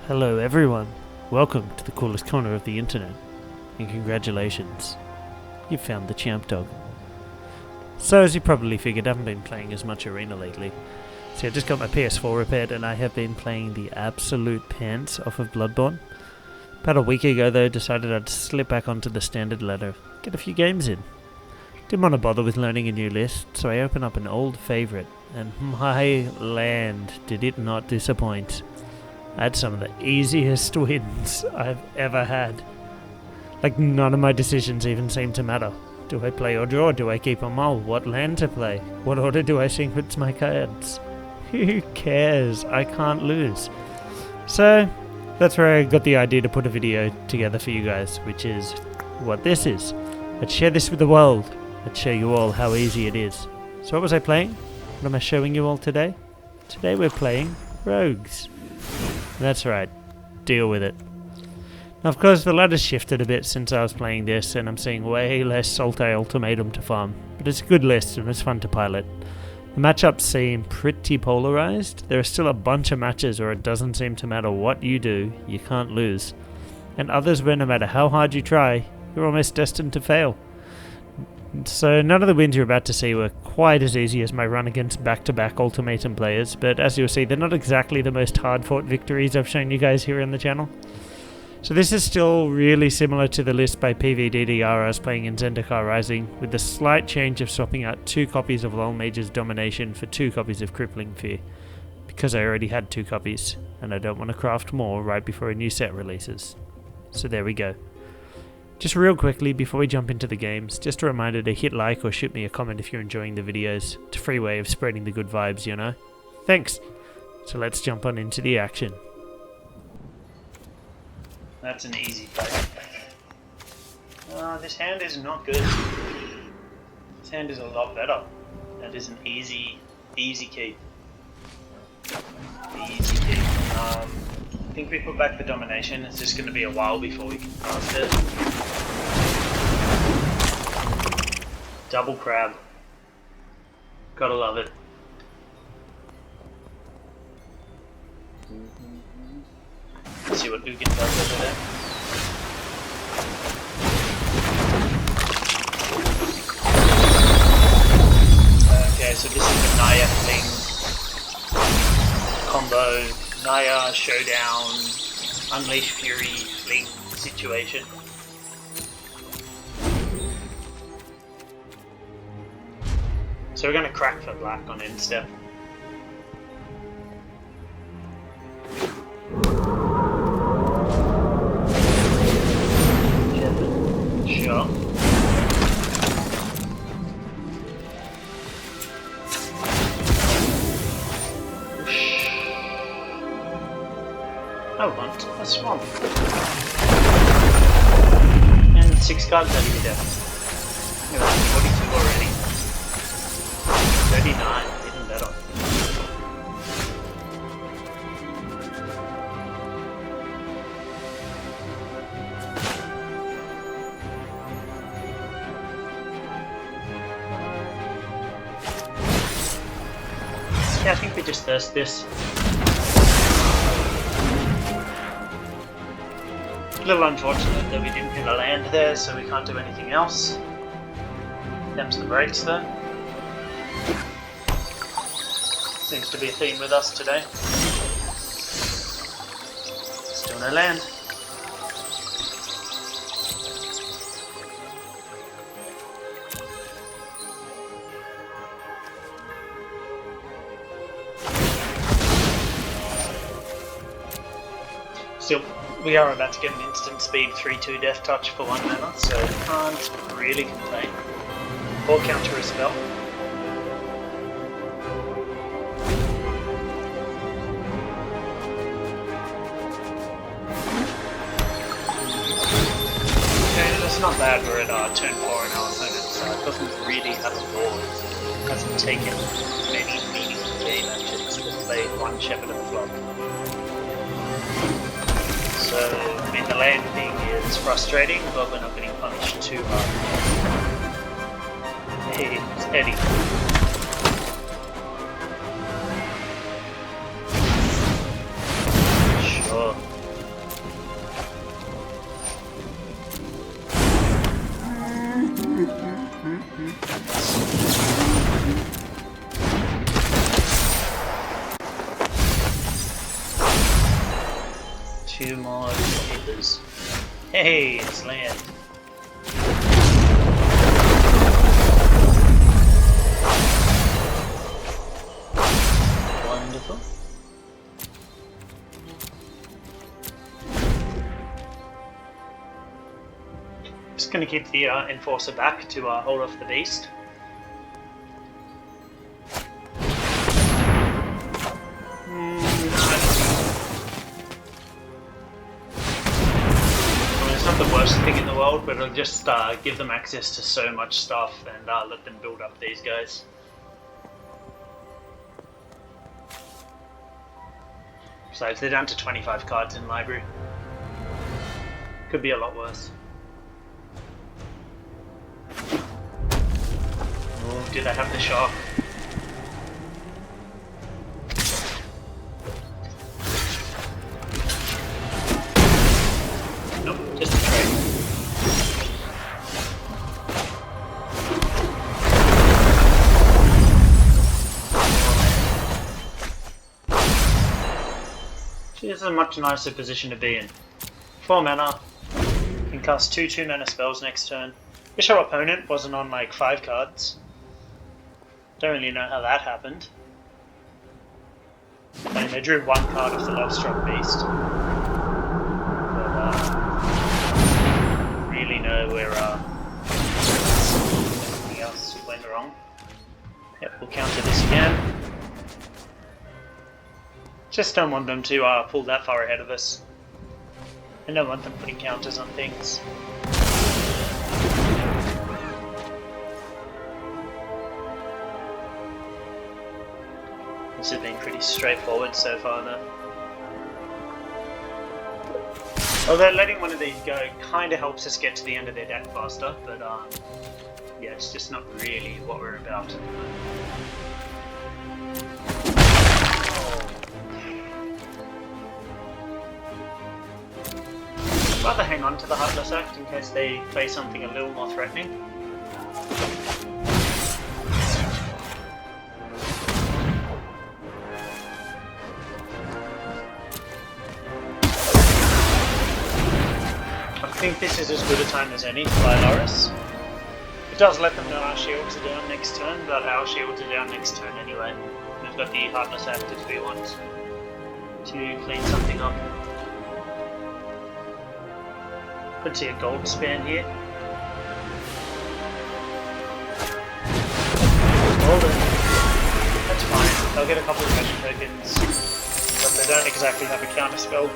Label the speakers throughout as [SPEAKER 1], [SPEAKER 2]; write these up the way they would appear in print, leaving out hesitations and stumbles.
[SPEAKER 1] Hello everyone, welcome to the coolest corner of the internet, and congratulations, you found the champ dog. So as you probably figured, I haven't been playing as much Arena lately. See, I just got my PS4 repaired and I have been playing the absolute pants off of Bloodborne. About a week ago though, decided I'd slip back onto the standard ladder, get a few games in. Didn't want to bother with learning a new list, so I opened up an old favourite, and my land, did it not disappoint. I had some of the easiest wins I've ever had. Like, none of my decisions even seem to matter. Do I play or draw? Do I keep a mull? What land to play? What order do I sequence my cards? Who cares? I can't lose. So, that's where I got the idea to put a video together for you guys, which is what this is. I'd share this with the world. I'd show you all how easy it is. So what was I playing? What am I showing you all today? Today we're playing Rogues. That's right, deal with it. Now, of course, the ladder's shifted a bit since I was playing this, and I'm seeing way less Salty Ultimatum to farm. But it's a good list, and it's fun to pilot. The matchups seem pretty polarized. There are still a bunch of matches where it doesn't seem to matter what you do, you can't lose. And others where no matter how hard you try, you're almost destined to fail. So none of the wins you're about to see were quite as easy as my run against back-to-back Ultimatum players, but as you'll see, they're not exactly the most hard-fought victories I've shown you guys here on the channel. So this is still really similar to the list by PVDDR I was playing in Zendikar Rising, with the slight change of swapping out 2 copies of Lol Mage's Domination for 2 copies of Crippling Fear, because I already had 2 copies, and I don't want to craft more right before a new set releases. So there we go. Just real quickly, before we jump into the games, just a reminder to hit like or shoot me a comment if you're enjoying the videos. It's a free way of spreading the good vibes, you know? Thanks! So let's jump on into the action. That's an easy fight. This hand is not good. This hand is a lot better. That is an easy keep. Easy keep. I think we put back the Domination. It's just going to be a while before we can cast it. Double crab. Gotta love it. Let's see what Ugin does over there. Okay, so this is the Naya thing. Combo. Naya, Showdown, Unleash Fury, Fling situation. So we're going to crack for black on end step. Sure. I want a swamp. And 6 cards out of your deck. Look at that, 42 already. 39, even better. Yeah, I think we just thirst this. A little unfortunate that we didn't hit a land there, so we can't do anything else. Them's the breaks though. Seems to be a theme with us today. Still no land. Still, we are about to get an instant speed 3-2 death touch for 1 mana, so can't really complain. Or counter a spell. Okay, that's not bad. We're at turn 4 in our opponent, so it doesn't really have a board. It hasn't taken many meaningful game actions to play 1 Shepherd of the Flock. So, I mean, the land thing is frustrating, but we're not getting punished too hard. Hey, it's Eddie. Sure. 2 more papers. Hey, it's land. Wonderful. Just going to keep the enforcer back to hold off the beast. It's not the worst thing in the world, but it'll just give them access to so much stuff and let them build up these guys. So if they're down to 25 cards in library, could be a lot worse. Oh, do they have the shock? Nope, just a trade. This is a much nicer position to be in. 4 mana, can cast 2 2-mana spells next turn. Wish our opponent wasn't on like 5 cards. Don't really know how that happened. I mean, they drew 1 card off the Lovestruck Beast. But really know where anything else went wrong. Yep, we'll counter this again. Just don't want them to pull that far ahead of us. I don't want them putting counters on things. This has been pretty straightforward so far though. Although letting one of these go kinda helps us get to the end of their deck faster, but yeah, it's just not really what we're about. I'd rather hang on to the Heartless Act in case they play something a little more threatening. I think this is as good a time as any to buy Loris. It does let them know our shields are down next turn, but our shields are down next turn anyway. We've got the Heartless Act if we want to clean something up. Could see a gold span here. Hold it. That's fine. They'll get a couple of treasure tokens, but they don't exactly have a counter spell.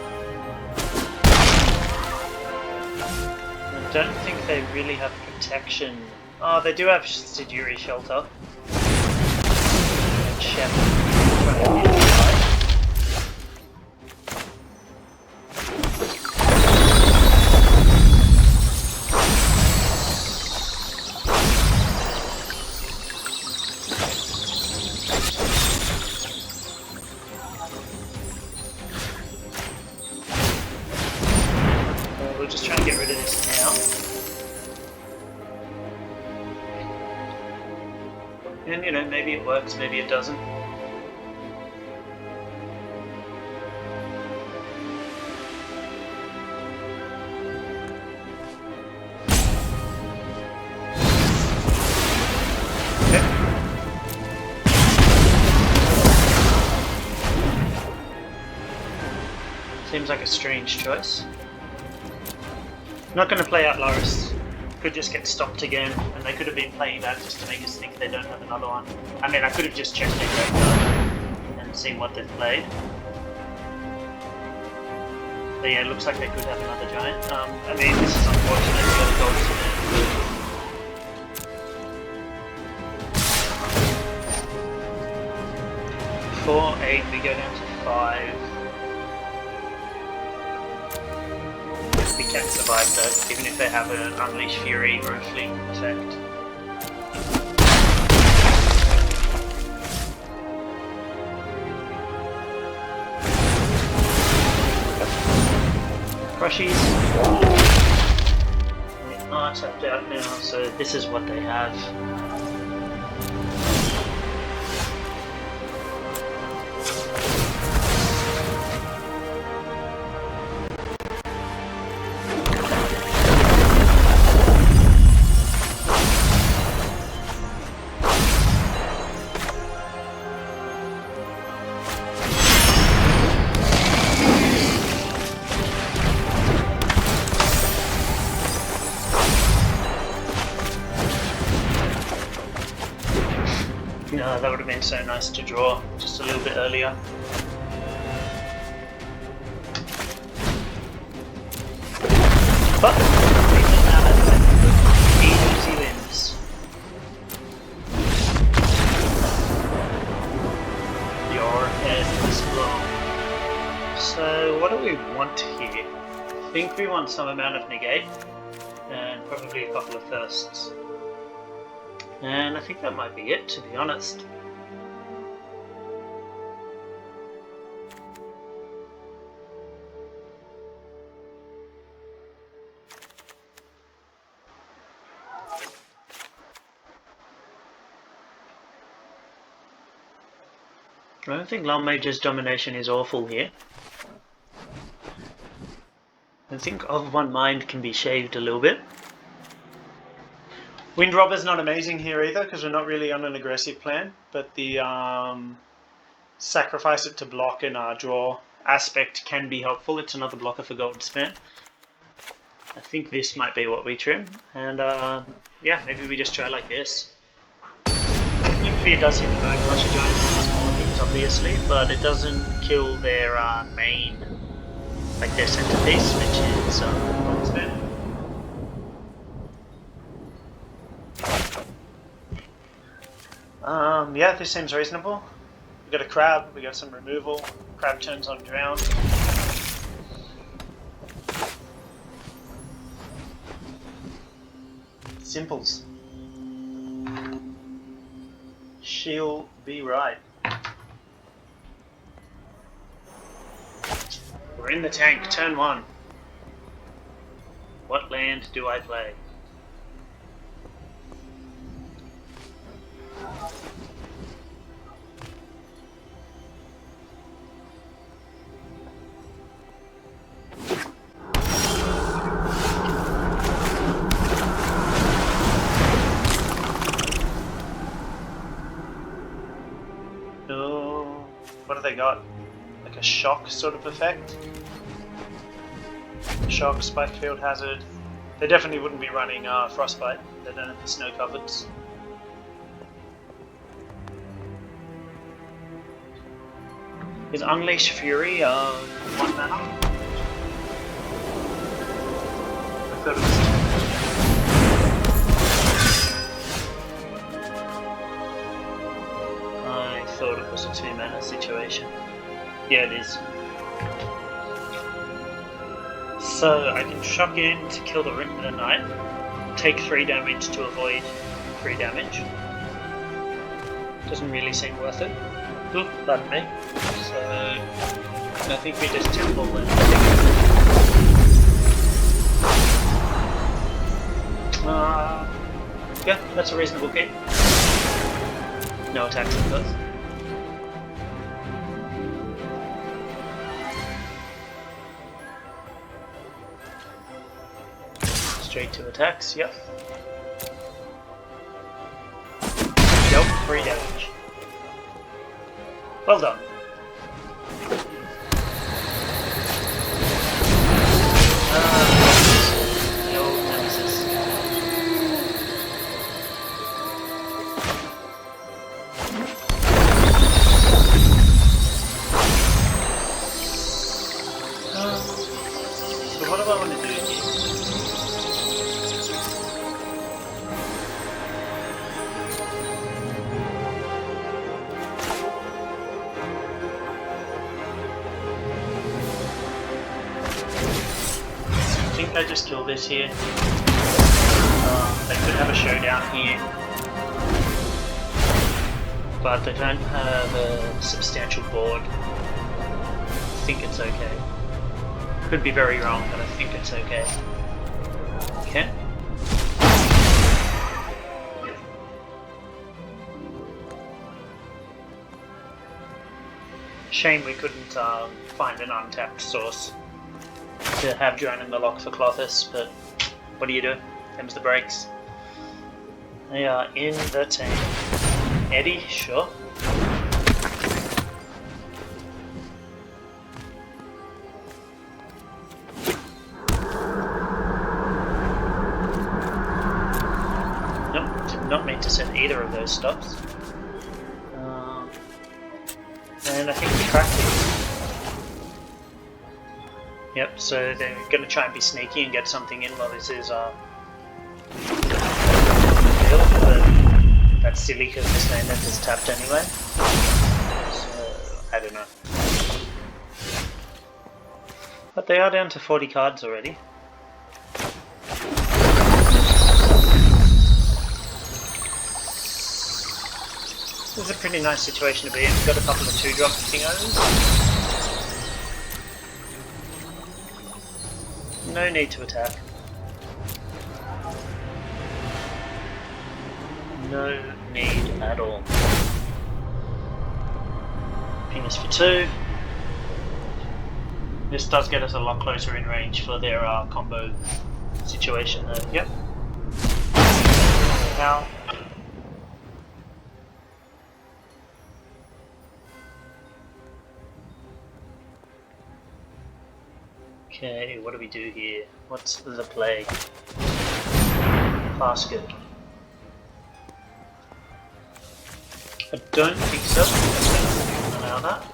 [SPEAKER 1] I don't think they really have protection. Oh, they do have Siduri Shelter. And Shepherd. We'll just try and get rid of this now. And you know, maybe it works, maybe it doesn't. Okay. Seems like a strange choice. Not going to play out Loris. Could just get stopped again, and they could have been playing that just to make us think they don't have another one. I mean, I could have just checked their graveyard and seen what they've played. But yeah, it looks like they could have another giant. I mean, this is unfortunate. We got a gold to 4, 8, we go down to 5. We can survive though, even if they have an Unleash Fury or a Fleet effect. Crushies. They are tapped out now, so this is what they have. that would have been so nice to draw just a little bit earlier. But easy wins. Your head is blown. So what do we want here? I think we want some amount of negate and probably a couple of thirsts. And I think that might be it, to be honest. I don't think Long Mage's domination is awful here. I think Of One Mind can be shaved a little bit. Wind Robber's not amazing here either because we're not really on an aggressive plan, but the sacrifice it to block and draw aspect can be helpful. It's another blocker for Goldspan. I think this might be what we trim, and yeah, maybe we just try like this. Fear does hit the Bone Crusher Giants, obviously, but it doesn't kill their main, like their centerpiece, which is Goldspan. Yeah, this seems reasonable. We got a crab, we got some removal. Crab turns on drown. Simples. She'll be right. We're in the tank, turn 1. What land do I play? What have they got? Like a shock sort of effect? Shock, Spike Field Hazard. They definitely wouldn't be running Frostbite. They don't have the snow covers. Is Unleash Fury 1 mana? I thought it was 2. I thought it was a 2 mana situation. Yeah, it is. So I can shock in to kill the Ritman Knight, take 3 damage to avoid 3 damage. Doesn't really seem worth it. Oop, pardon me. So I think we just temple and yeah, that's a reasonable game. No attacks of course. Straight to attacks, yep. Nope, 3 damage. Well done. The old nemesis. So what do I want to do here? I just kill this here. They could have a showdown here, but they don't have a substantial board. I think it's okay. Could be very wrong, but I think it's okay. Okay. Shame we couldn't find an untapped source to have Drone in the lock for Clothis, but what do you do? Them's the breaks. They are in the tank. Eddie, sure. Nope, did not mean to set either of those stops. Yep, so they're going to try and be sneaky and get something in while this is but that's silly because this main net is tapped anyway. So, I don't know. But they are down to 40 cards already. This is a pretty nice situation to be in. We've got a couple of 2-drop thingos. No need to attack. No need at all. Penis for 2. This does get us a lot closer in range for their combo situation though. Yep. Now. Okay, what do we do here? What's the play? Basket. I don't think so. I'm going to allow that.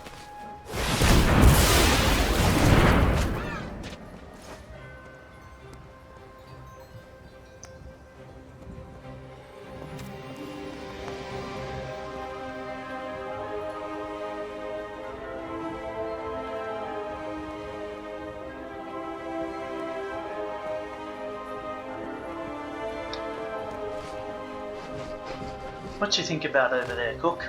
[SPEAKER 1] What you think about over there, Cook?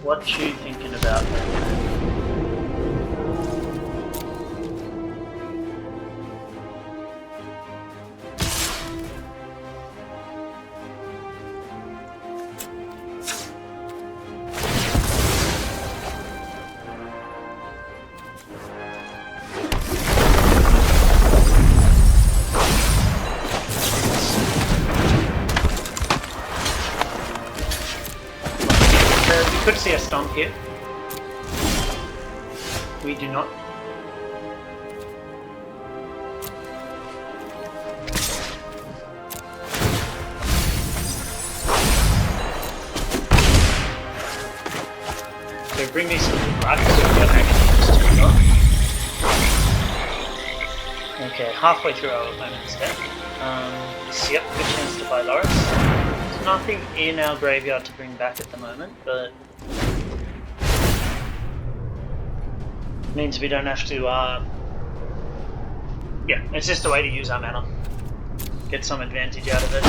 [SPEAKER 1] What you thinking about over there? Could see a stomp here. We do not. So bring these black. Okay, halfway through our opponent's deck. Yep, good chance to buy Loris. There's nothing in our graveyard to bring back at the moment, but means we don't have to, yeah, it's just a way to use our mana. Get some advantage out of it.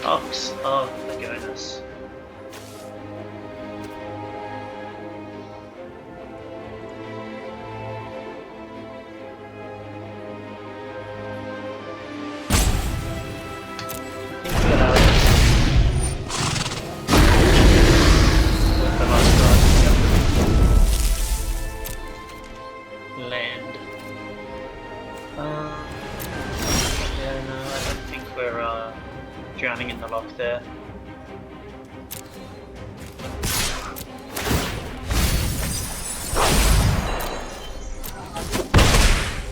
[SPEAKER 1] Ox, oh my goodness. Drowning in the lock there.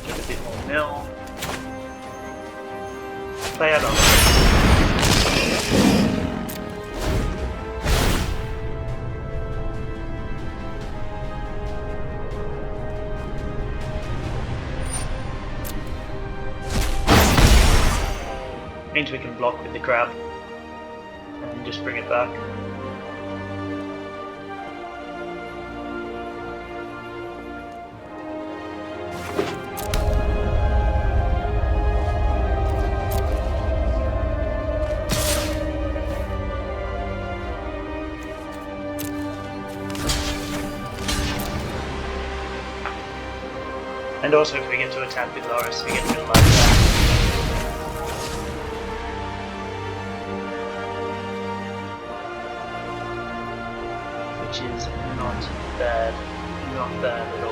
[SPEAKER 1] Get a bit more mill. Play out on. Means we can block with the crab and just bring it back. And also if we get to attack with Loris, we get to like that. Which is not bad at all.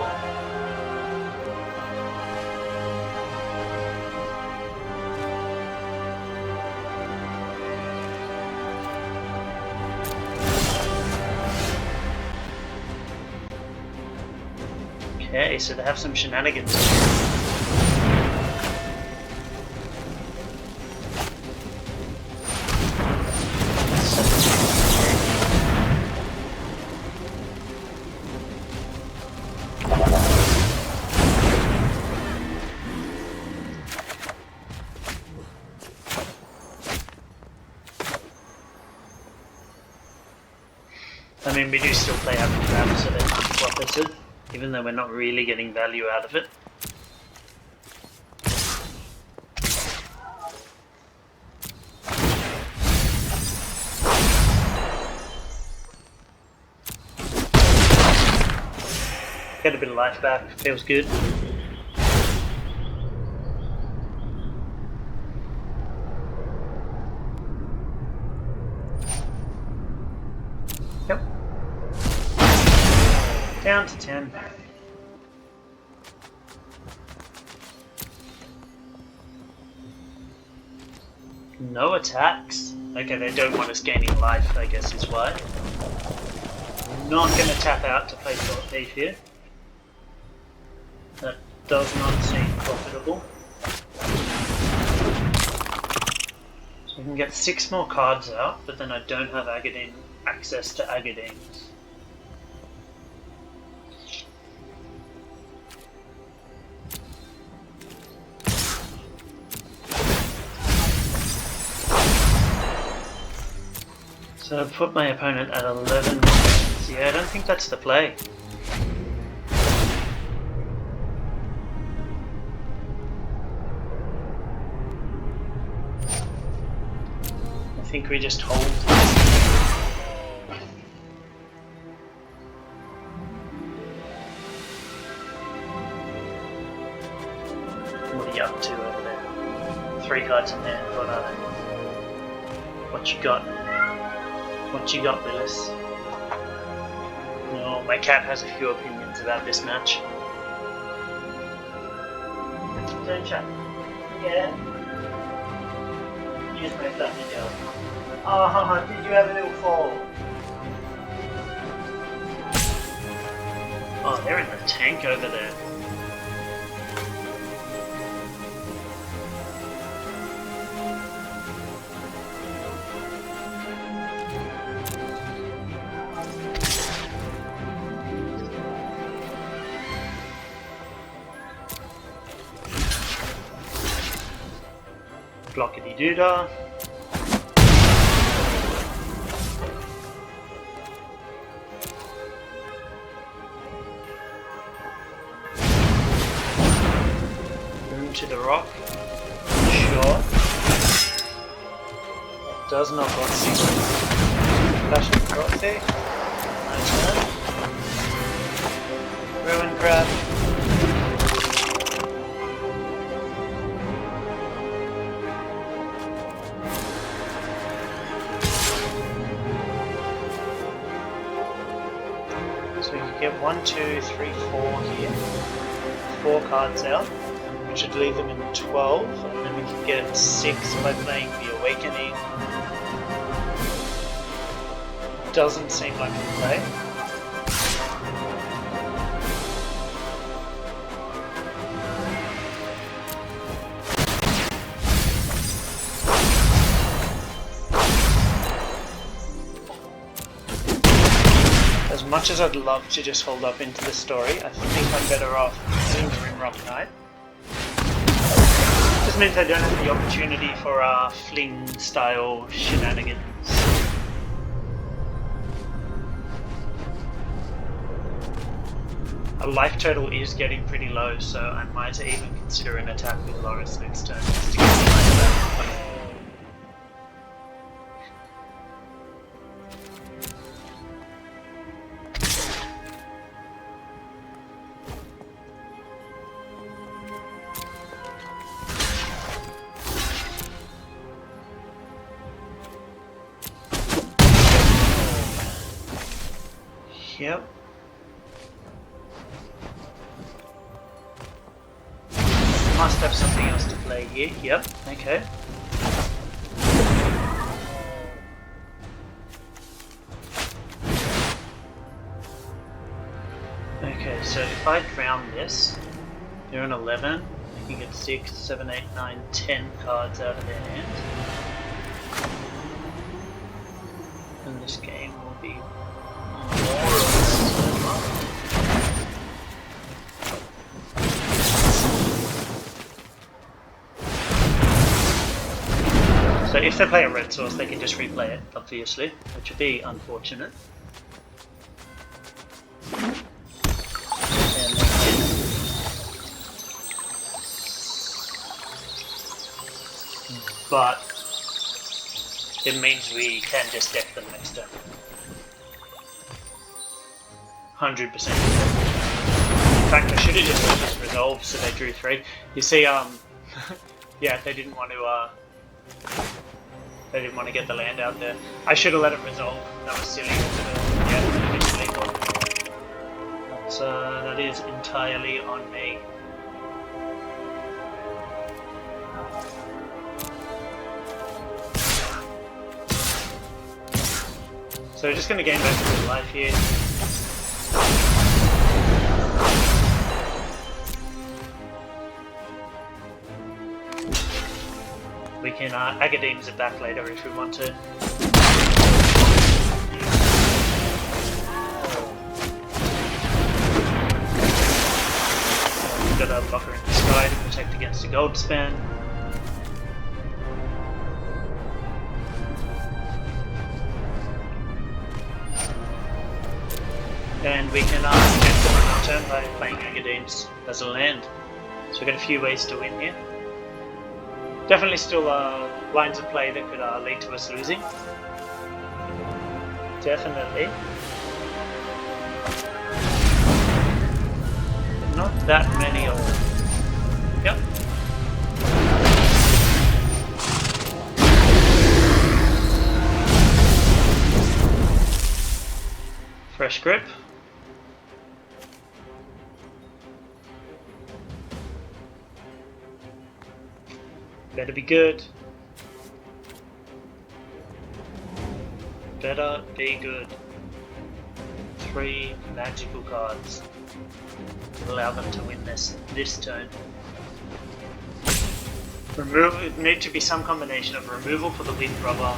[SPEAKER 1] Okay, so they have some shenanigans. I mean, we do still play out the crap, so they can't profit it, even though we're not really getting value out of it. Get a bit of life back, feels good. Yep. Down to 10. No attacks. Okay, they don't want us gaining life, I guess is why. Not going to tap out to play short thief here. That does not seem profitable. So we can get 6 more cards out, but then I don't have access to Agadines. So I've put my opponent at 11 points. Yeah, I don't think that's the play. I think we just hold. What are you up to over there? 3 cards in there, what are they? What you got? What you got, Willis? No, my cat has a few opinions about this match. Don't chat. Yeah? You just made that video. Oh, did you have a little fall? Oh, they're in the tank over there. Blockity doodah. Room to the rock. Sure. Does not want secret. Flashing Frothy. Nice one. Ruin Crab. Get 1, 2, 3, 4 here. 4 cards out, which would leave them in 12, and then we can get 6 by playing the Awakening. Doesn't seem like a play. As much as I'd love to just hold up into the story, I think I'm better off doing the Rimrock Knight. Just means I don't have the opportunity for fling style shenanigans. Our life total is getting pretty low, so I might even consider an attack with Loris next turn just to get some life back. Yep. Must have something else to play here. Yep, okay. Okay, so if if I drown this, they're on 11. They can get 6, 7, 8, 9, 10 cards out of their hand. And this game will be more or less. So if they play a red source, they can just replay it, obviously, which would be unfortunate. But it means we can just deck them next turn. 100%. In fact, I should have just let this resolve so they drew 3. You see, yeah, they didn't want to. They didn't want to get the land out there. I should have let it resolve. That was silly. Yeah, eventually, but that is entirely on me. So we're just going to gain back a bit of life here. We can Agadeem's it back later if we want to. We've got a blocker in the sky to protect against a gold span. And we can get them on our turn by playing Agadeem's as a land. So we've got a few ways to win here. Definitely still lines of play that could lead to us losing. Definitely. But not that many of them. Yep. Fresh grip. Better be good. Better be good. 3 magical cards. Allow them to win this turn. It need to be some combination of removal for the wind rubber,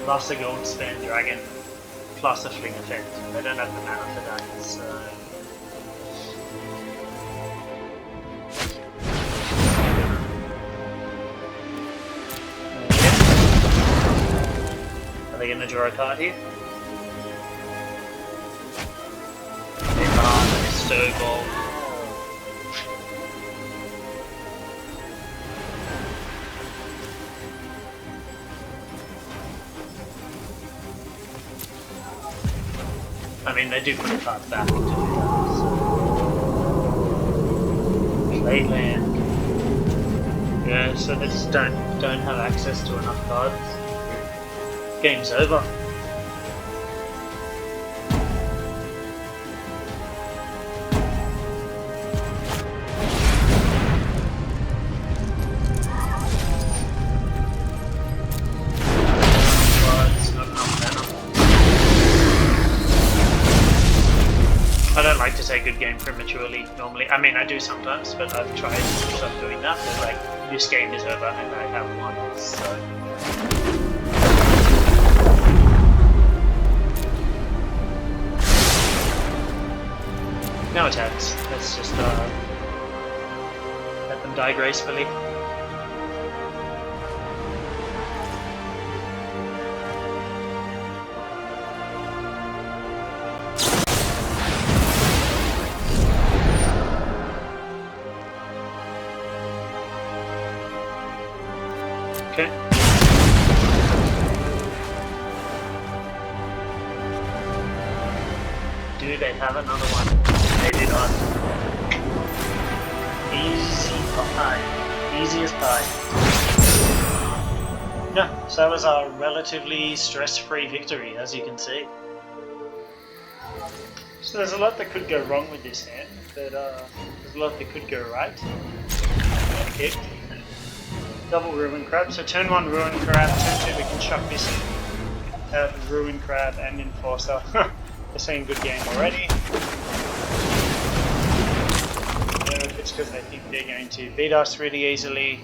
[SPEAKER 1] plus a gold span dragon, plus a fling effect. They don't have the mana for that, so. Are they going to draw a card here? They can't, they're so bold. I mean, they do put a card back into the card, so. Play land. Yeah, so they just don't have access to enough cards. Game's over. But it's not enough mana. I don't like to say good game prematurely normally. I mean, I do sometimes, but I've tried to stop doing that. But like, this game is over and I have won, so. No attacks. Let's just let them die gracefully. Okay. Do they have another one? They do not. Easy pie. Easy as pie. Yeah, so that was a relatively stress-free victory, as you can see. So there's a lot that could go wrong with this hand, but there's a lot that could go right. Okay. Double Ruin Crab, so turn 1 Ruin Crab, turn 2 we can chuck this in. Ruin Crab and Enforcer. They're saying good game already. because they think they're going to beat us really easily,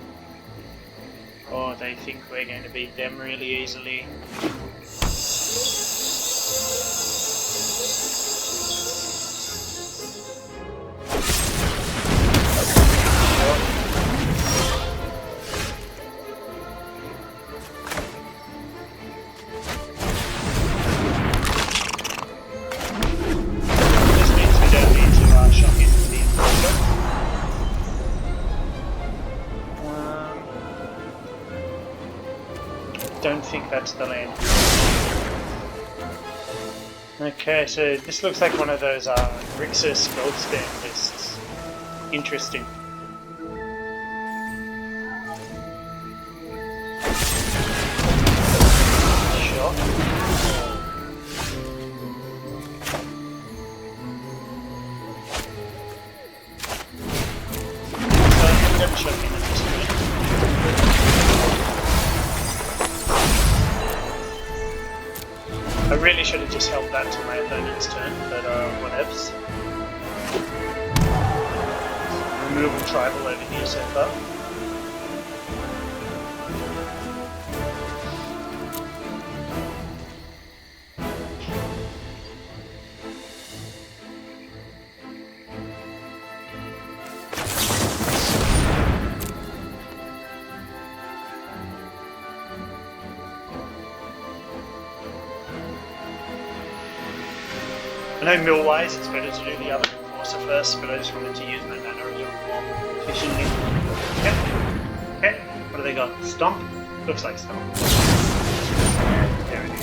[SPEAKER 1] or they think we're going to beat them really easily. Don't think that's the land. Okay, so this looks like one of those Grixis gold stand lists. Interesting. Sure. So I'm going to show him at this point. I really should have just held that till my opponent's turn, but whatevs. Removal tribal over here so far. I know mill-wise it's better to do the other enforcer first, but I just wanted to use my mana a little more efficiently. Okay. Okay. What do they got? Stomp? Looks like Stomp. There it is.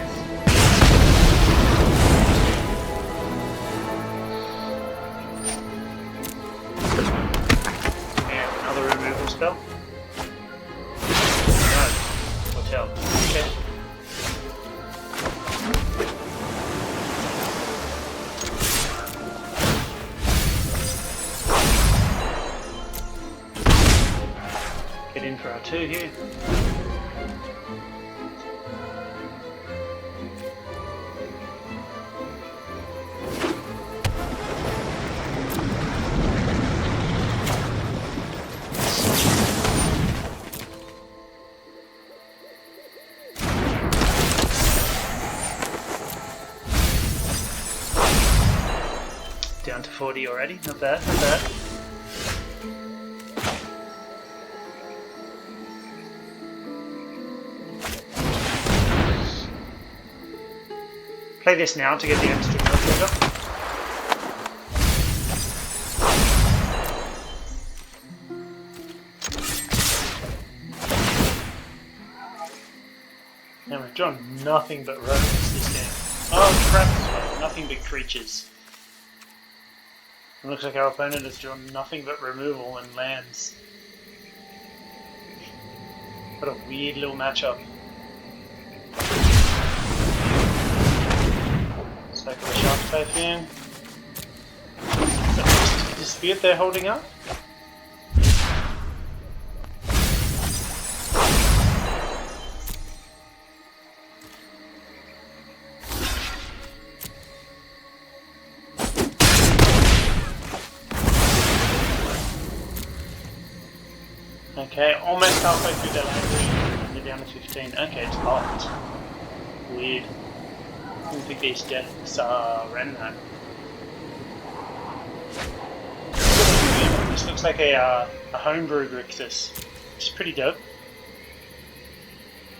[SPEAKER 1] And another removal spell. No. Hotel. Okay. Get in for our 2 here. Down to 40 already, not bad, not bad. Play this now to get the extra milk trigger. Now we've drawn nothing but rodents this game. Oh crap, nothing but creatures. It looks like our opponent has drawn nothing but removal and lands. What a weird little matchup. So for the Shark Typhoon. Is that the dispute they're holding up? Okay, almost halfway through their land. They're down to 15. Okay, it's locked. Weird. I don't think these decks ran that. This looks like a homebrew Grixis, which is pretty dope.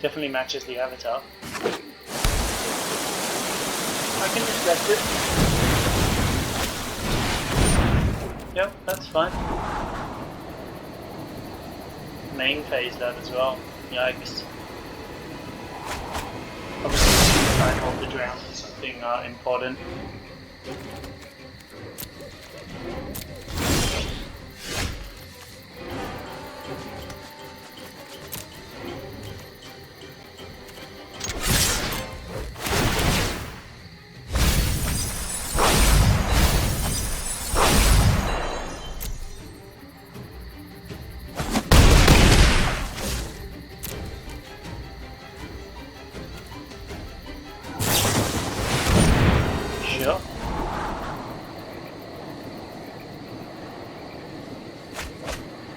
[SPEAKER 1] Definitely matches the avatar. I can respect it. Yep, that's fine. Main phase that as well. Yikes. Obviously, try and hold the drown for something important.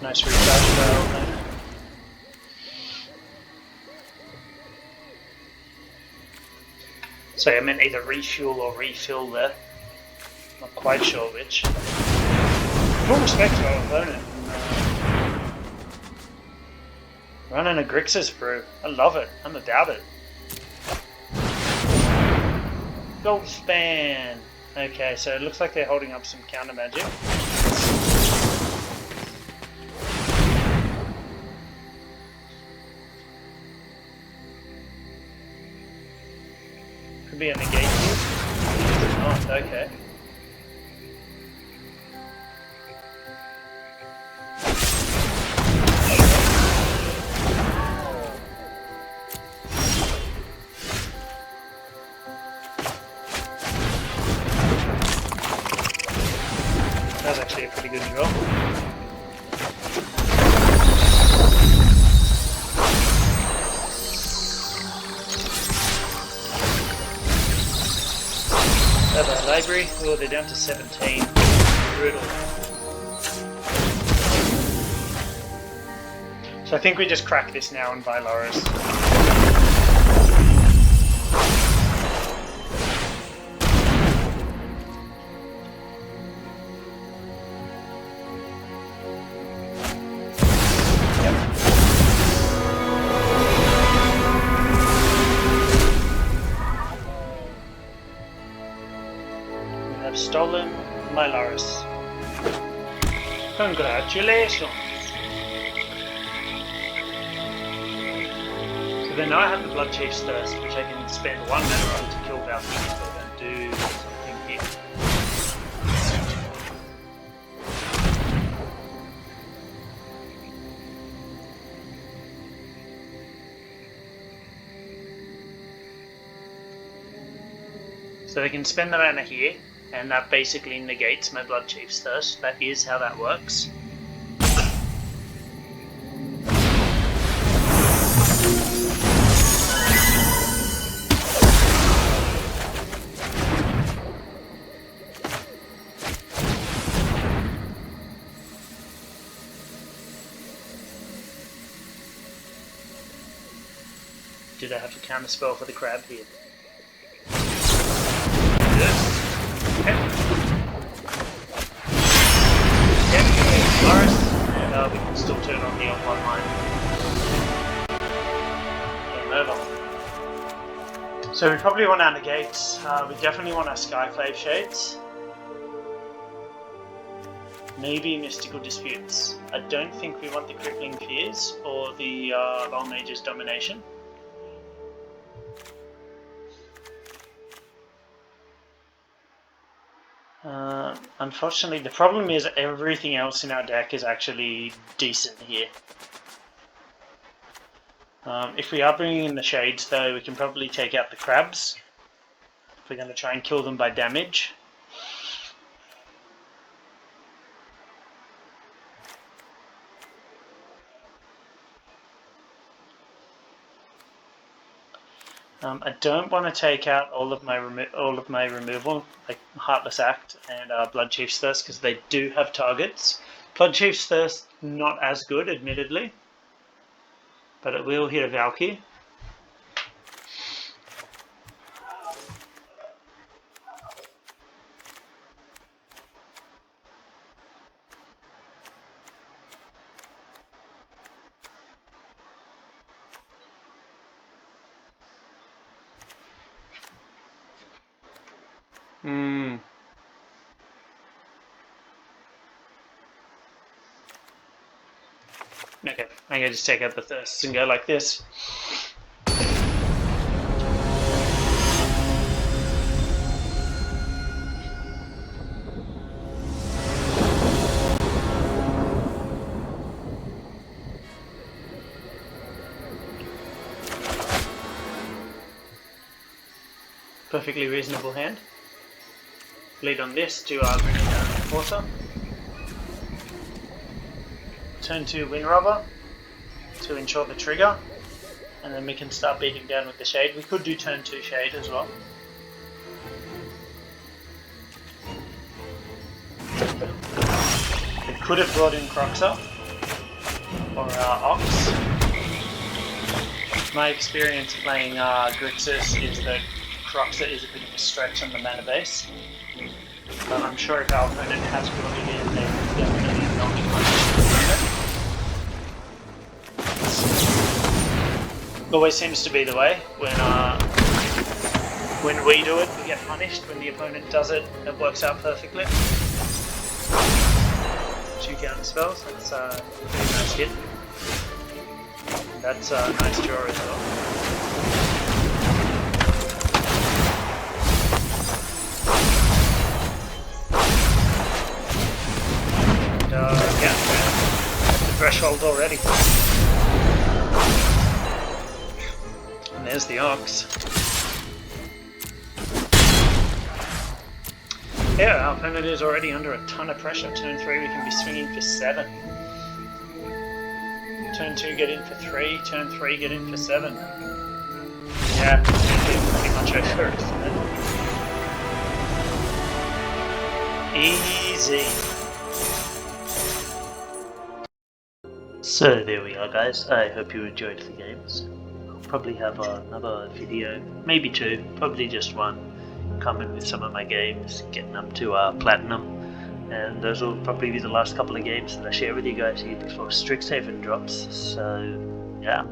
[SPEAKER 2] Nice recharge barrel there. So I meant either refuel or refill there. Not quite sure which. Full respect to our opponent. Running a Grixis brew. I love it. I'm about it. Gold span. Okay, so it looks like they're holding up some counter magic. Could be a negate here. Oh, okay. That was actually a pretty good draw. Another library. Oh, they're down to 17. Brutal. So I think we just crack this now and buy Loris. Stolen my Loris. Congratulations! So then now I have the Blood Chief's Thirst, which I can spend 1 mana on to kill Valkyries and do something here. So they can spend the mana here, and that basically negates my Blood Chief's Thirst. That is how that works. Did I have to counter spell for the crab here? Okay. Loris, and we can still turn on the online line. Game over. So we probably want our negates. We definitely want our Skyclave Shades. Maybe Mystical Disputes. I don't think we want the Crippling Fears or the Long Mage's Domination. Unfortunately, the problem is everything else in our deck is actually decent here. If we are bringing in the Shades, though, we can probably take out the crabs if we're going to try and kill them by damage. I don't want to take out all of my removal, like Heartless Act and Blood Chief's Thirst, because they do have targets. Blood Chief's Thirst not as good, admittedly, but it will hit a Valkyrie. Okay, I'm going to just take out the Thirsts and go like this. Perfectly reasonable hand. Lead on this to bring it down to Enforcer. Turn 2 Wind Robber to ensure the trigger, and then we can start beating down with the Shade. We could do turn 2 Shade as well. We could have brought in Croxer. or Ox. My experience playing Grixis is that Croxa is a bit of a stretch on the mana base. But I'm sure if our opponent has brought it in, they will definitely not punish it. Always seems to be the way. When we do it, we get punished. When the opponent does it, it works out perfectly. 2 counter spells, that's a pretty nice hit. That's a nice draw as well. And yeah, at the threshold already. And there's the Ox. Yeah, our opponent is already under a ton of pressure. Turn 3 we can be swinging for 7. Turn 2 get in for 3, turn 3 get in for 7. Yeah, pretty much over, isn't it? Easy. So there we are, guys. I hope you enjoyed the games. I'll probably have another video, maybe 2, probably just 1. Coming with some of my games, getting up to Platinum, and those will probably be the last couple of games that I share with you guys here before Strixhaven drops. So yeah,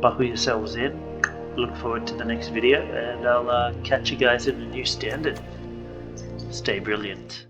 [SPEAKER 2] buckle yourselves in, look forward to the next video, and I'll catch you guys in a new standard. Stay brilliant.